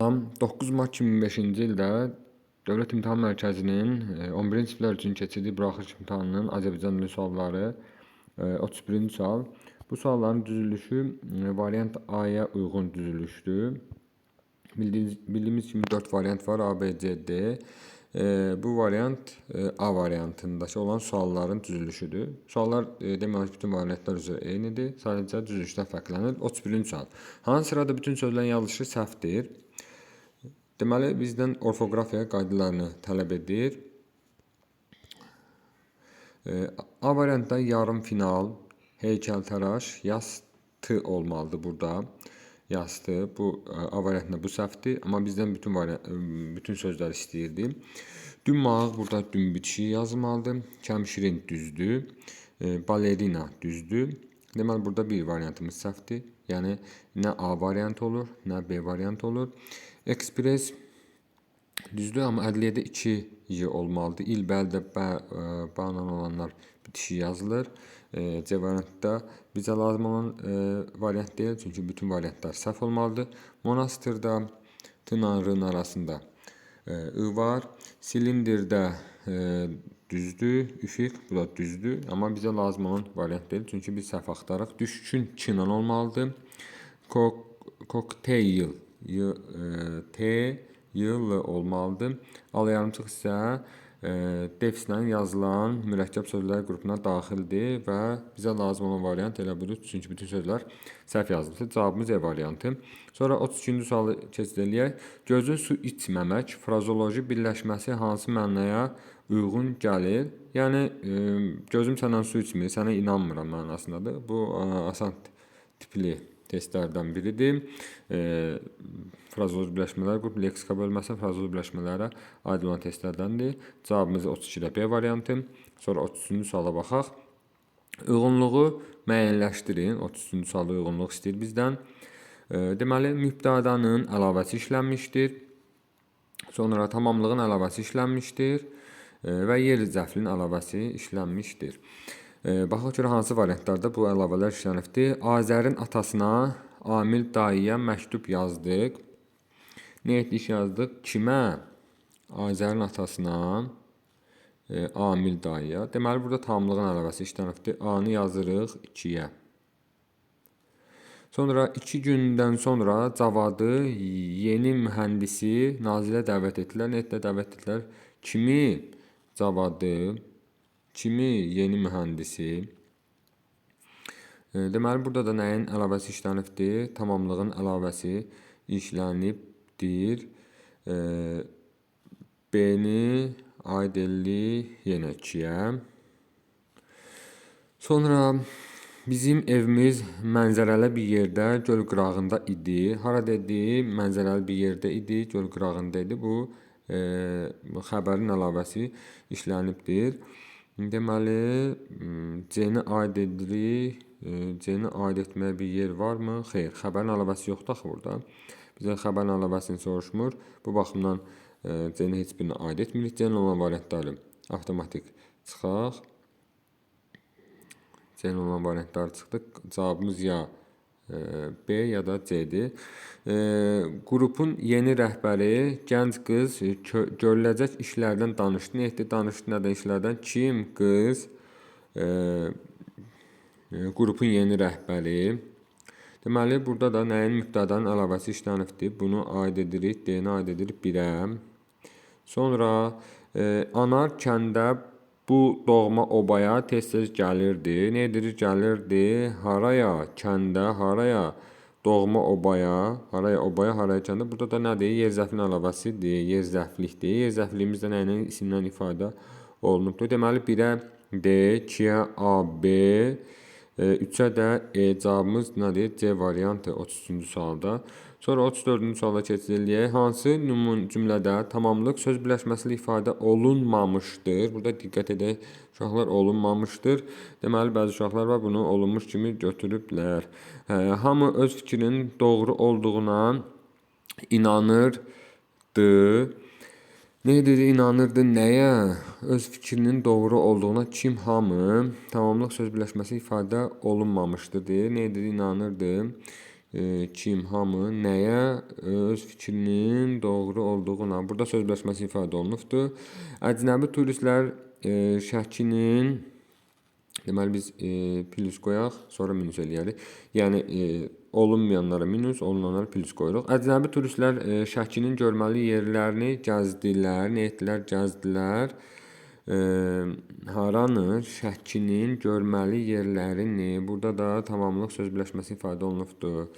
9 mart 2005-ci ildə Dövlət İmtahan Mərkəzinin 11-ci siniflər üçün keçirdiyi buraxılış imtahanının Azərbaycan dili sualları 31-ci sual. Bu sualların düzülüşü variant A-ya uyğun düzülüşdür. Bildiyimiz kimi 4 variant var: A, B, C, D. Bu variant A variantındakı olan sualların düzülüşüdür. Suallar deməli bütün variantlar üzrə eynidir. Sadəcə düzülüşdən fərqlənir. 31-ci sual. Hansı sırada bütün sözlərin yazılışı səhvdir? Deməli, bizdən orfoqrafiya qaydalarını tələb edir. A variantda yarım final, heykəltaraş, yastı olmalıdır burada. Yastı. Bu A variantında bu səhvdir, amma bizdən bütün sözlər istəyirdi. Dümağ burada dün bitişi yazılmalıdır. Kəmşirin düzdür. Balerina düzdür. Deməli, burada bir variantımız səhvdir. Yəni, nə A variantı olur, nə B variantı olur. Ekspres düzdür, amma ədliyyədə 2 y olmalıdır. İl, bəldə, bağla olanlar bitişi yazılır. C variantda bizə lazım olan variant deyil, çünki bütün variantlar səhv olmalıdır. Monastırda T-la R-ın arasında I var. Silindirdə düzdür, üfüq bu da düzdür, amma bizə lazım olan variant deyil, çünki biz səhv axtarırıq. Düşkün Ç-la olmalıdır. Kokteyl T-Y-L olmalıdır. Alayarımçıq isə defislə yazılan mürəkkəb sözlər qrupuna daxildir və bizə lazım olan variant elə budur, çünki bütün sözlər səhv yazılıbdır. Cavabımız E variantı. Sonra 32-ci sualı keçid eləyək. Gözün su içməmək frazoloji birləşməsi hansı mənaya uyğun gəlir? Yəni, gözüm səndən su içmir, sənə inanmıram mənasındadır. Bu asan tipli testlərdən biridir. Frazoloji birləşmələr qrup leksika bölməsi frazoloji birləşmələrə aid olan testlərdəndir. Cavabımız 32-də B variantı. Sonra 33-cü suala baxaq. Uyğunluğu müəyyənləşdirin. 33-cü sualda uyğunluq istəyir bizdən. Deməli, mübtədanın əlavəsi işlənmişdir. Sonra tamamlığın əlavəsi işlənmişdir və yer zəflinin əlavəsi işlənmişdir. Baxaq görə hansı variantlarda bu əlavələr işlənibdir. Azərin atasına Amil dayıya məktub yazdıq. Nə etdik yazdıq? Kimə? Azərin atasına Amil dayıya. Deməli, burada tamamlığın əlavəsi işlənibdir. A-nı yazırıq 2-yə. Sonra 2 gündən sonra Cavadı yeni mühəndisi Nazilə dəvət etdilər. Nə etdilər? Dəvət etdilər. Kimi? Cavadı. Kimi? Yeni mühəndisi. Deməli, burada da nəyin əlavəsi işlənibdir? Tamamlığın əlavəsi işlənibdir. B-ni aid edirik yenə 2-yə. Sonra bizim evimiz mənzərəli bir yerdə göl qırağında idi. Harada idi? Mənzərəli bir yerdə idi, göl qırağında idi. Bu xəbərin əlavəsi işlənibdir. Deməli, C-ni aid edirik. C-ni aid etməyə bir yer varmı? Xeyr, xəbərin əlavəsi yoxdur axı burada. Bizə xəbərin əlavəsini soruşmur. Bu baxımdan C-ni heç birini aid etmirik. C-nin olan variantları avtomatik çıxaq. C-nin olan variantları çıxdıq. Cavabımız ya B ya da C-dir. Qrupun yeni rəhbəri gənc qız görüləcək işlərdən danışdı. Nə etdi? Danışdı nədən işlərdən? Kim? Qız. Qrupun yeni rəhbəri. Deməli, burada da nəyin mübtədanın əlavəsi işlənibdir? Bunu aid edirik. D-ni aid edirik 1-ə. Sonra anar kəndə bu doğma obaya tez-tez gəlirdi. Nə edirik? Gəlirdi. Haraya? Kəndə. Haraya? Doğma obaya. Haraya? Obaya. Haraya? Kəndə. Burada da nədir? Yer zəflinin əlavəsidir. Yer zəflikdir. Yer zəfliyimiz də nəylə? İsimlə ifadə olunubdur. Deməli, 1-ə D, 2-yə A, B, 3-ə də E. Cavabımız nədir? C variantı 33-cü sualda. Sonra 34-cü suala keçid eləyək. Hansı cümlədə tamamlıq söz birləşməsilə ifadə olunmamışdır? Burada diqqət edək. Uşaqlar olunmamışdır. Deməli, bəzi uşaqlar var, bunu olunmuş kimi götürüblər. Hamı öz fikrinin doğru olduğuna inanırdı. Nə dedi? İnanırdı nəyə? Öz fikrinin doğru olduğuna kim? Hamı. Tamamlıq söz birləşməsi ifadə olunmamışdır deyir. Nə dedi? İnanırdı. kim, hamı nəyə öz fikrinin doğru olduğuna. Burada söz birləşməsi ifadə olunubdur. Əcnəbi turistlər Şəkinin, deməli biz plus qoyaq, sonra minus eləyərik. Yəni olunmayanlara minus, olunanlara plus qoyuruq. Əcnəbi turistlər Şəkinin görməli yerlərini gəzdilər, nə etdilər? Gəzdilər. Haranı? Şəkinin görməli yerlərini. Burada da tamamlıq söz birləşməsi ifadə olunubdur.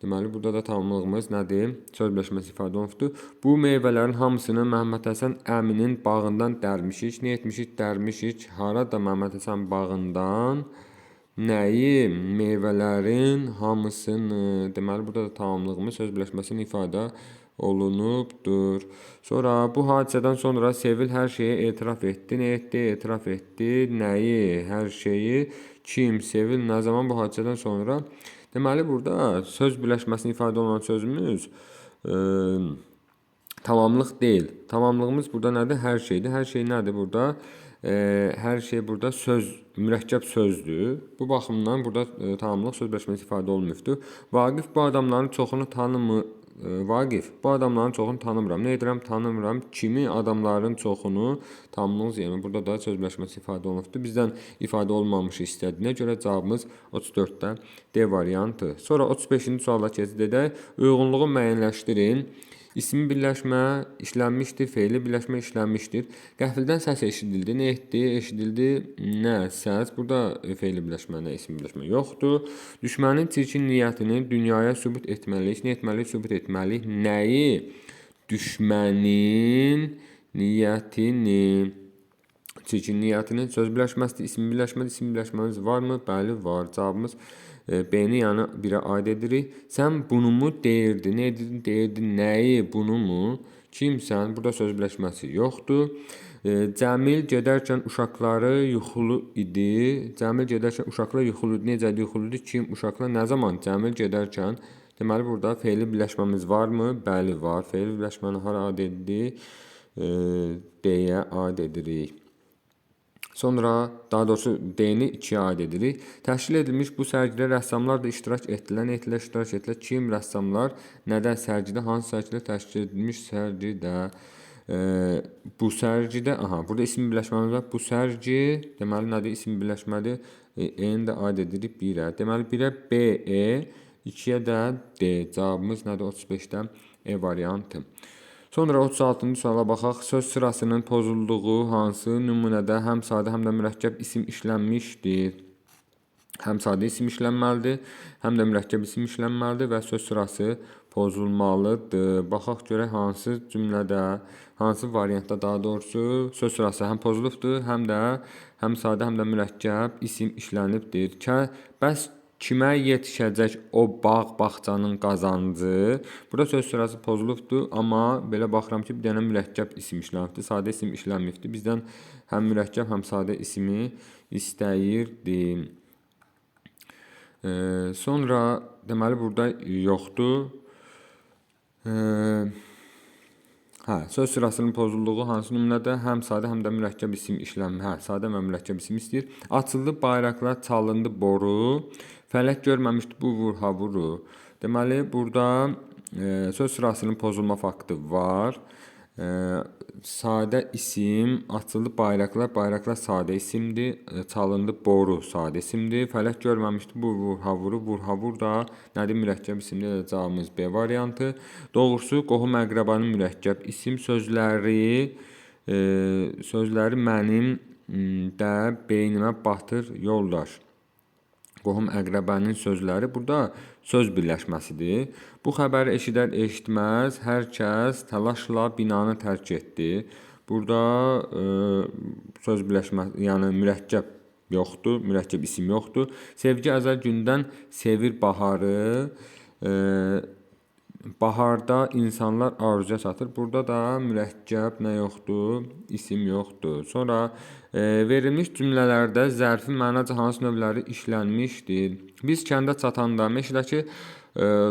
Deməli, burada da tamamlığımız nədir? Söz birləşməsi ifadə olunubdur. Bu meyvələrin hamısını Məhəmməd Həsən əminin bağından dərmişik. Nə etmişik? Dərmişik. Harada Məhəmməd Həsən bağından? Nəyi? Meyvələrin hamısını. Deməli, burada da tamamlığımız söz birləşməsinin ifadə olunubdur. Sonra bu hadisədən sonra Sevil hər şeyə etiraf etdi. Nə etdi? Etiraf etdi. Nəyi? Hər şeyi. Kim? Sevil nə zaman bu hadisədən sonra? Deməli, burada söz birləşməsini ifadə olunan sözümüz tamamlıq deyil. Tamamlığımız burada nədir? Hər şeydir. Hər şey nədir burada? Hər şey burada söz, mürəkkəb sözdür. Bu baxımdan burada tamamlıq söz birləşməsi ifadə olunmuşdur. Vaqif bu adamların çoxunu tanımır. Vaqif, bu adamların çoxunu tanımıram. Nə edirəm? Tanımıram. Kimi? Adamların çoxunu. Tamamlığımız, yəni burada da söz birləşməsi ifadə olunubdur. Bizdən ifadə olmamış istədiyinə görə cavabımız 34-də D variantı. Sonra 35-ci suala keçid edək. Uyğunluğu müəyyənləşdirin. İsmi birləşmə işlənmişdir, fe'li birləşmə işlənmişdir. Qəfildən səs eşidildi. Nə etdi? Eşidildi. Nə? Səs. Burada fe'li birləşmə, nə ismi birləşmə yoxdur. Düşmənin çirkin niyyətini dünyaya sübut etməliyik. Nə etməliyik? Sübut etməliyik. Nəyi? Düşmənin niyyətini. Çirkin niyyətini. Söz birləşməsidir, ismi birləşmədir. İsmi birləşməmiz varmı? Bəli, var. Cavabımız B-ni yəni 1-ə aid edirik. Sən bunu mu deyirdi? Nə edirdin? Deyirdi nəyi? Bunu mu? Kimsən? Burada söz birləşməsi yoxdur. Cəmil gedərkən uşaqları yuxulu idi. Cəmil gedərkən uşaqlar yuxulu idi. Necə yuxulu idi? Kim? Uşaqlar nə zaman? Cəmil gedərkən. Deməli, burada fe'li birləşməmiz varmı? Bəli, var. Fe'li birləşməni hara aid edirik? D-yə aid edirik. Sonra daha doğrusu D-ni 2-yə aid edirik. Təşkil edilmiş bu sərgidə rəssamlar da iştirak etdilər. Nə etdilər? İştirak etdilər. Kim rəssamlar? Nədə? Sərgidə. Hansı sərgidə təşkil edilmiş sərgidə? Bu sərgidə. Aha, burada isim birləşməmiz var. Bu sərgi. Deməli, nədir? İsim birləşmədir. E-ni də aid edirik 1-ə. Deməli, 1-ə B, E, 2-yə də D. Cavabımız nədir? 35-də E variantı. Sonra 36-cı suala baxaq. Söz sırasının pozulduğu hansı nümunədə həm sadə, həm də mürəkkəb isim işlənmişdir? Həm sadə isim işlənməlidir, həm də mürəkkəb isim işlənməlidir və söz sırası pozulmalıdır. Baxaq görək hansı cümlədə, hansı variantda daha doğrusu söz sırası həm pozulubdur, həm sadə, həm də mürəkkəb isim işlənibdir. Bəs kimə yetişəcək o bağ-bağçanın qazancı? Burada söz sırası pozulubdur, amma belə baxıram ki, bir dənə mürəkkəb isim işlənibdir, sadə isim işlənməyibdir. Bizdən həm mürəkkəb, həm sadə ismi istəyirdi. Sonra deməli burada yoxdur. Söz sırasının pozulduğu hansı nümunədə həm sadə, həm də mürəkkəb isim işlənmə. Sadə və mürəkkəb isim istəyir. Açıldı bayraqlar, çalındı boru. Fələk görməmişdi bu vur-havuru. Deməli, burada söz sırasının pozulma faktı var. Sadə isim, açıldı bayraqlar, bayraqlar sadə isimdir. Çalındı boru, sadə isimdir. Fələk görməmişdi bu vur-havuru, vur-havur da nədir? Mürəkkəb isimdir. Cavabımız B variantı. Doğrusu, qohum əqrabanın mürəkkəb isim sözləri mənim də beynimə batır yoldaş. Qohum əqrəbənin sözləri burada söz birləşməsidir. Bu xəbəri eşidər eşitməz hər kəs təlaşla binanı tərk etdi. Burada söz birləşməsi, yəni mürəkkəb yoxdur, mürəkkəb isim yoxdur. Sevgi əzəl gündən sevir baharı. Baharda insanlar arzuya çatır. Burada da mürəkkəb nə yoxdur? İsim yoxdur. Sonra verilmiş cümlələrdə zərfin mənaca hansı növləri işlənmişdir? Biz kəndə çatanda meşədəki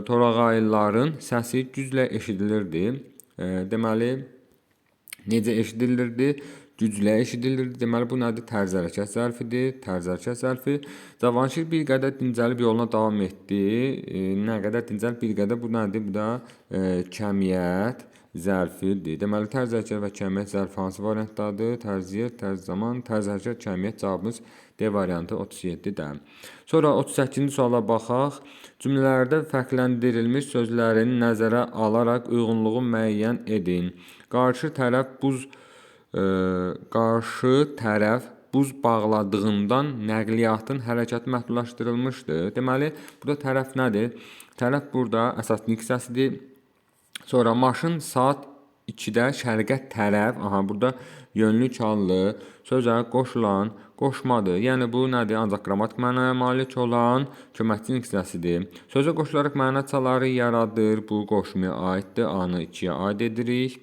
torağayların səsi güclə eşidilirdi. Deməli, necə eşidilirdi? güclə eşidilirdi. Deməli, bu nədir? Tərz hərəkət zərfidir. Tərz hərəkət zərfi. Cavanşir bir qədər dincəlib yoluna davam etdi. Nə qədər dincəlib, bir qədər bu nədir? Bu da kəmiyyət zərfidir. Deməli, tərz hərəkət və kəmiyyət zərfi hansı variantdadır? Tərz yer, tərz zaman, tərz hərəkət, kəmiyyət. Cavabımız D variantı 37-dir. Sonra 38-ci suala baxaq. Cümlələrdə fərqləndirilmiş sözlərin nəzərə alaraq uyğunluğu müəyyən edin. Qarşı tərəf buz bağladığından nəqliyyatın hərəkəti məhdudlaşdırılmışdır. Deməli, burada tərəf nədir? Tərəf burada əsaslı hissəsidir. Sonra maşın saat 2-də şərqə tərəf, burada yönlü çallı sözə qoşulan qoşmadır. Yəni bu nədir? Ancaq qrammatik mənaya malik olan köməkçi hissəsidir. Sözə qoşularaq məna çaları yaradır. Bu qoşmaya aiddir. A-nı 2-yə aid edirik.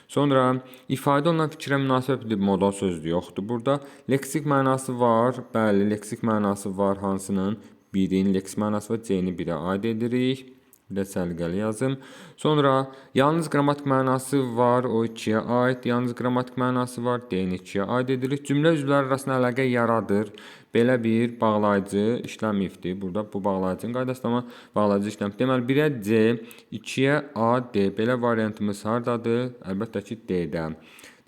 Sonra ifadə olunan fikrə münasibət bir modal sözdür yoxdur. Burada leksik mənası var. Bəli, leksik mənası var. Hansının? 1-in leksik mənası var. C-ni 1-ə aid edirik. Bir də səliqəli yazım. Sonra yalnız qrammatik mənası var. O 2-yə aid. Yalnız qrammatik mənası var. D-ni 2-yə aid edirik. Cümlə üzvləri arasında əlaqə yaradır. Belə bir bağlayıcı işləmifdir. Burada bu bağlayıcının qaydası amma bağlayıcı işləmif. Deməli 1-ə C, 2-yə A, D. Belə variantımız hardadır? Əlbəttə ki, D-də.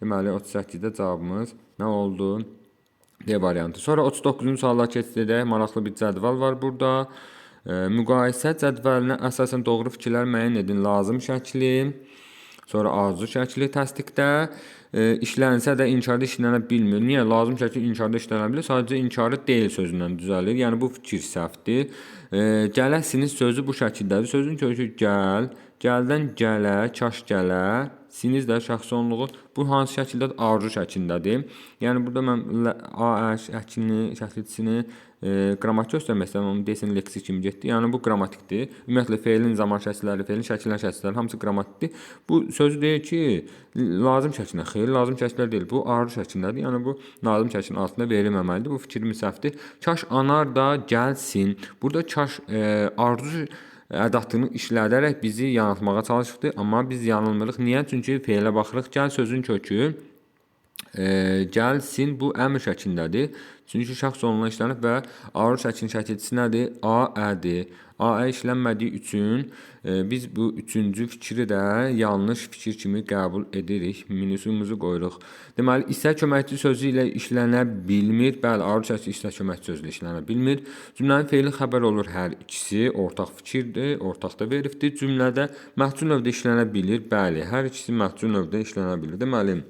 Deməli 38-də cavabımız nə oldu? D variantı. Sonra 39-cu suala keçdik. Maraqlı bir cədvəl var burada. Müqayisə cədvəlinə əsasən doğru fikirlər müəyyən edin. Lazım şəkli, sonra arzu şəkli təsdiqdə işlənsə də inkarda işlənə bilmir. Niyə? Lazım şəkli inkarda işlənə bilir. Sadəcə inkarı deyil sözündən düzəlir. Yəni bu fikir səhvdir. Gələsiniz sözü bu şəkildədir. Sözün kökü gəl, gəldən gələ, kaş gələ. Siniz də şəxs sonluğu bu hansı şəkildədir? Arzu şəklindədir. Yəni burada mən A şəkilçisini qrammatik göstərmək istəyirəm, amma desin leksik kimi getdi. Yəni bu qrammatikdir. Ümumiyyətlə feilin zaman şəkilləri, feilin şəkillərin şəkilləri hamısı qrammatikdir. Bu sözü deyir ki, lazım şəklində. Xeyr, lazım şəkillər deyil. Bu arzu şəklindədir. Yəni bu lazım şəklin altında verilməməlidir. Bu fikrimiz səhvdir. Kaş anar da gəlsin. Burada kaş arzu ədatını işlədərək bizi yanıltmağa çalışıbdır, amma biz yanılmırıq. Niyə? Çünki feilə baxırıq. Gəl sözün kökü gəlsin bu əmr şəklindədir. Çünki şəxs onunla işlənib və arzu şəklinin şəkilçisi nədir? A-ədir. A-ə işlənmədiyi üçün biz bu üçüncü fikri də yanlış fikir kimi qəbul edirik. Minusumuzu qoyuruq. Deməli, isə köməkçi sözü ilə işlənə bilmir. Bəli, arzu şəkli isə köməkçi sözü ilə işlənə bilmir. Cümlənin feili xəbər olur hər ikisi. Ortaq fikirdir, ortaqda veribdir. Cümlədə məhsul növdə işlənə bilir. Bəli, hər ikisi məhsul növdə işlənə bilir. Deməli,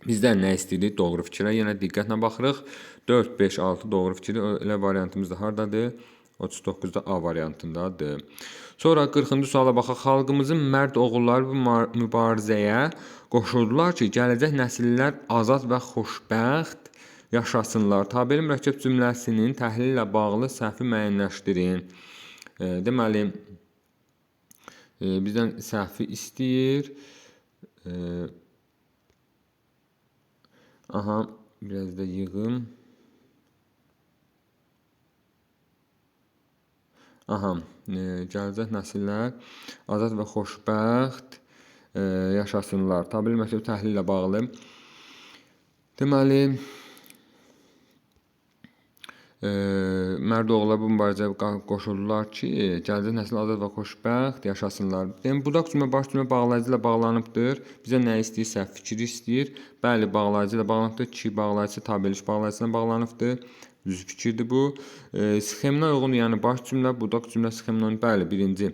bizdən nə istəyirik? Doğru fikrə yenə diqqətlə baxırıq. 4, 5, 6 doğru fikir elə variantımız da hardadır? 39-da A variantındadır. Sonra 40-cı suala baxaq. Xalqımızın mərd oğulları bu mübarizəyə qoşuldular ki, gələcək nəsillər azad və xoşbəxt yaşasınlar. Tabeli mürəkkəb cümləsinin təhlili ilə bağlı səhvi müəyyənləşdirin. Deməli, bizdən səhvi istəyir. Biraz da yığım. Gələcək nəsillər azad və xoşbəxt yaşasınlar. Tabeli məktub təhlil ilə bağlı. Deməli, mərd oğullar bu mübarizəyə qoşuldular ki, gələcək nəsil azad və xoşbəxt yaşasınlar. Deməli, budaq cümlə baş cümlə bağlayıcı ilə bağlanıbdır. Bizə nə istəyir? Səhv fikir istəyir. Bəli, bağlayıcı ilə bağlanıbdır. Ki, bağlayıcı tabeliş bağlayıcı ilə bağlanıbdır. Düz fikirdir bu. Sxeminə uyğun, yəni baş cümlə, budaq cümlə sxeminə uyğun. Bəli, birinci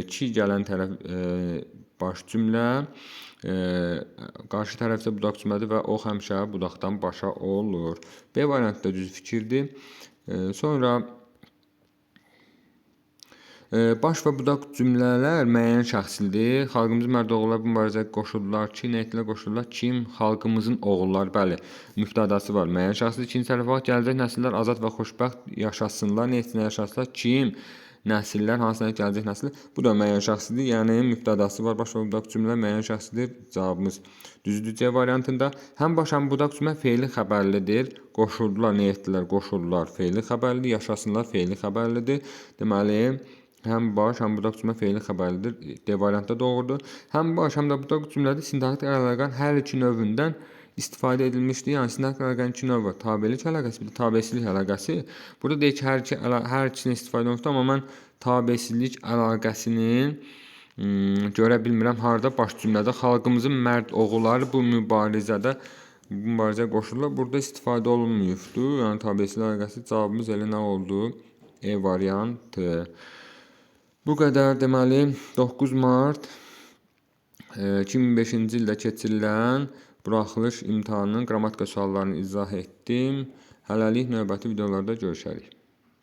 ki gələn tərəf baş cümlə, qarşı tərəf isə budaq cümlədir və o həmişə budaqdan başa olur. B variantı da düz fikirdir. Sonra baş və budaq cümlələr müəyyən şəxslidir. Xalqımızın mərd oğulları bu mübarizəyə qoşuldular ki, nə etdilər qoşuldular? Kim? Xalqımızın oğulları. Bəli, müftədası var. Müəyyən şəxslidir. İkinci tərəfə bax, gələcək nəsillər azad və xoşbəxt yaşasınlar. Nə etsinlər yaşasınlar? Kim? Nəsillər, hansına gələcək nəsil? Bu da müəyyən şəxslidir. Yəni müftədası var. Baş və budaq cümlə müəyyən şəxslidir. Cavabımız düzdür C variantında. Həm baş həm budaq cümlə feili xəbərlidir. Qoşuldular, nə etdilər? Qoşuldular. Feili xəbərlidir. Yaşasınlar feili xəbərlidir. Deməli, həm baş, həm budaq cümlə feili xəbərlidir. D variantda doğrudur. Həm baş, həm də budaq cümlədə sintaktik əlaqənin hər iki növündən istifadə edilmişdi. Yəni sinaq əlaqənin 2 növü var. Tabelik əlaqəsi, bir də tabesizlik əlaqəsi. Burada deyir ki, hər ikisindən istifadə olunubdur, amma mən tabesizlik əlaqəsinin görə bilmirəm harda baş cümlədə xalqımızın mərd oğulları bu mübarizəyə qoşulurlar. Burada istifadə olunmayıbdır. Yəni tabesizlik əlaqəsi cavabımız elə nə oldu? E variantı. Bu qədər deməli 9 mart 2005-ci ildə keçirilən buraxılış imtahanının qrammatika suallarını izah etdim. Hələlik növbəti videolarda görüşərik.